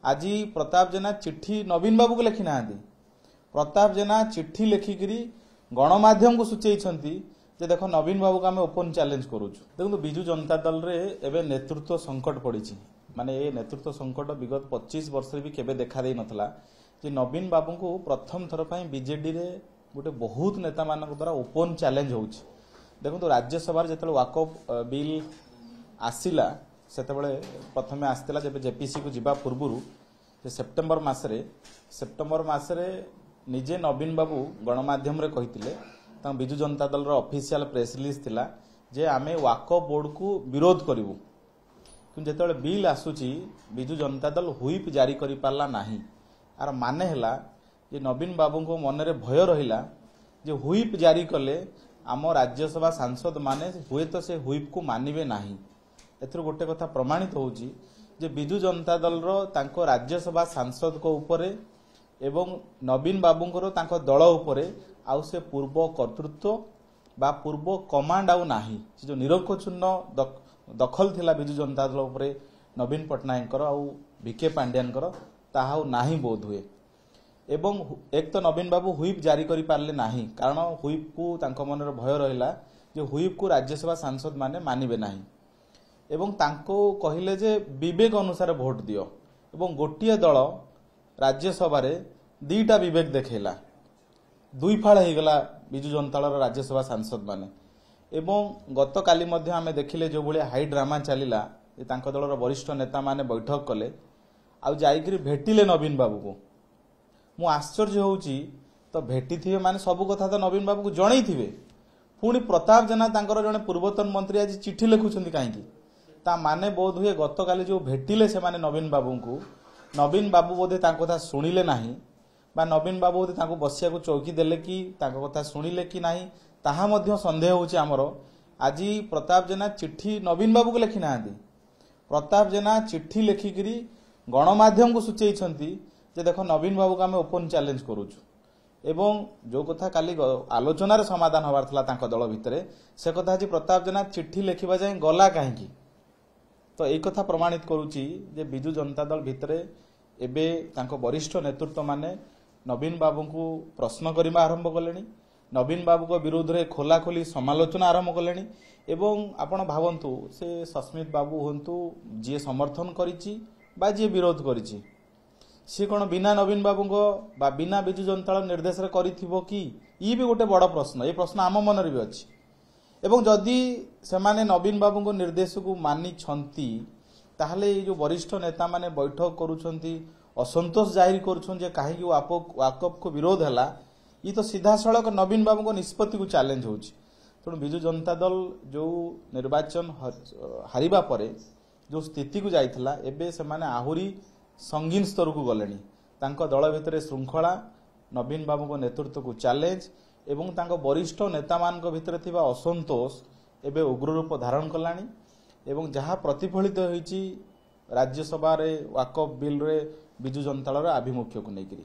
आज प्रताप जेना चिट्ठी नवीन बाबू को लिखि ना प्रताप जेना चिट्ठी लिखिकी गणमाध्यम को सूचई जे देखो नवीन बाबू को आम ओपन चैलेंज करूँ। देखो विजु जनता दल रे एवं नेतृत्व संकट पड़ी माने ये नेतृत्व संकट विगत 25 वर्ष भी केबे देखा दे नथला जे नवीन बाबू को प्रथम थर पर बीजेडी रे गोटे बहुत नेता मान द्वारा ओपन चैलेंज होउछि। देखो तो राज्यसभा जो वाकफ बिल आसिला से प्रथम आसला जब जेपीसी को जीवा पूर्व सेप्टेम्बर मसरे निजे नवीन बाबू गणमाध्यम रे कहिथिले Biju Janata Dal official press release थिला जे आमे वाकफ बोर्ड को विरोध करिवु कि जेतेबेले बिल आसुची विजु जनता दल हुईप जारी करि पारला नाही। आर माने हला जे नवीन बाबू को मन रे भय रहिला जे हुईप जारी कले आम राज्यसभा सांसद माने हुए तो से हुईप को मानिबे नाही। एथर गोटे कथा प्रमाणित होउची जे विजु जनता दल रो तांको राज्यसभा सांसद को ऊपर एवं नवीन बाबूंकर तांको दल उपरे आउ से पूर्व कर्तृत्व बा पूर्व कमांड आउ नाही। से जो निरक्षुण्ण दखल थिला विजु जनता दल उपरे नवीन पटनायक आउ वीके पांड्यानकर ताहा नाही बोध हुए। एवं एक तो नवीन बाबू हुईप जारी करि पारले नाही कारण हुईप को तांको मन रे भय रहिला जे हुईप को राज्यसभा सांसद माने मानिबे नाही एवं तांको कहिले जे विवेक अनुसार भोट दियो एवं गोटिए दल राज्यसभा रे दीटा विवेक देखेला दुई फाड़ हो गला विजु जनता दल राज्यसभा सांसद माने। एवं गत काली मध्य आमे देखिले जो भले हाई ड्रामा चलिला तांको दलर वरिष्ठ नेता माने बैठक कले आउ जाइकरी भेटिले नवीन बाबू को मु आश्चर्य होउची तो भेटी थिबे माने सब कथा तो नवीन बाबू को जणै थिबे पुणी प्रताप जेना तांकर जने पूर्वतन मंत्री आज चिट्ठी लिखुछंती काहेकि ता माने बोध हुए गत काली जो भेटिले से माने नवीन बाबू को नवीन बाबू बोधे तांको कथा सुनिले नाही बा नवीन बाबू बोधे तांको बसिया को चौकी देले कि तांको कथा सुनिले कि नाही ताहा मध्य संदेह होउची हमर। आज प्रताप जेना चिट्ठी नवीन बाबू को लिखि ना प्रताप जेना चिट्ठी लिखिकी गणमाध्यम को सूचई जे देखो नवीन बाबू को आम ओपन चैलेंज करूँ एवं जो कथा काली आलोचनार समाधान हबार थला तांको दल भितरे से कथा आज प्रताप जेना चिट्ठी लिखिबा जाय गला काहेकि तो एक कथा प्रमाणित करूची जे विजु जनता दल भितरे एबे तांको वरिष्ठ नेतृत्व माने नवीन बाबू को प्रश्न करने आरंभ कले नवीन बाबू को विरोध में खोलाखोली समालोचना आरंभ कले एवं आपण भावंतु से सस्मित बाबू हूँ जी समर्थन करिछि बा जी विरोध करिछि सी कौन बिना नवीन बाबू को बा बिना विजु जनता दल निर्देश करिथिबो कि ये भी गोटे बड़ प्रश्न ये प्रश्न आम मन भी अच्छी एवं जदि से माने नवीन बाबू को निर्देश को मानी छंती ताहले ये जो वरिष्ठ नेता माने बैठक करूछंती असंतोष जाहिर करुछन जे काहे कि वाकफ को विरोध हला ये तो सीधा सड़क नवीन बाबू को निष्पत्ति को चैलेंज होउछि। तेणु विजु जनता दल जो निर्वाचन हारिबा परे जो स्थिति को जाइथिला एबे से माने आहुरी संगीन स्तर को गलेनी तांको दल भितरे श्रृंखला नवीन बाबू को नेतृत्व को चैलेंज एवं तांको वरिष्ठ नेता मान भितर थिबा असंतोष एबे उग्र रूप धारण कलानी एवं जहाँ प्रतिफलित होइछि राज्यसभा रे वाकफ बिल रे विजु जनता दल आभिमुख्य को लेकर।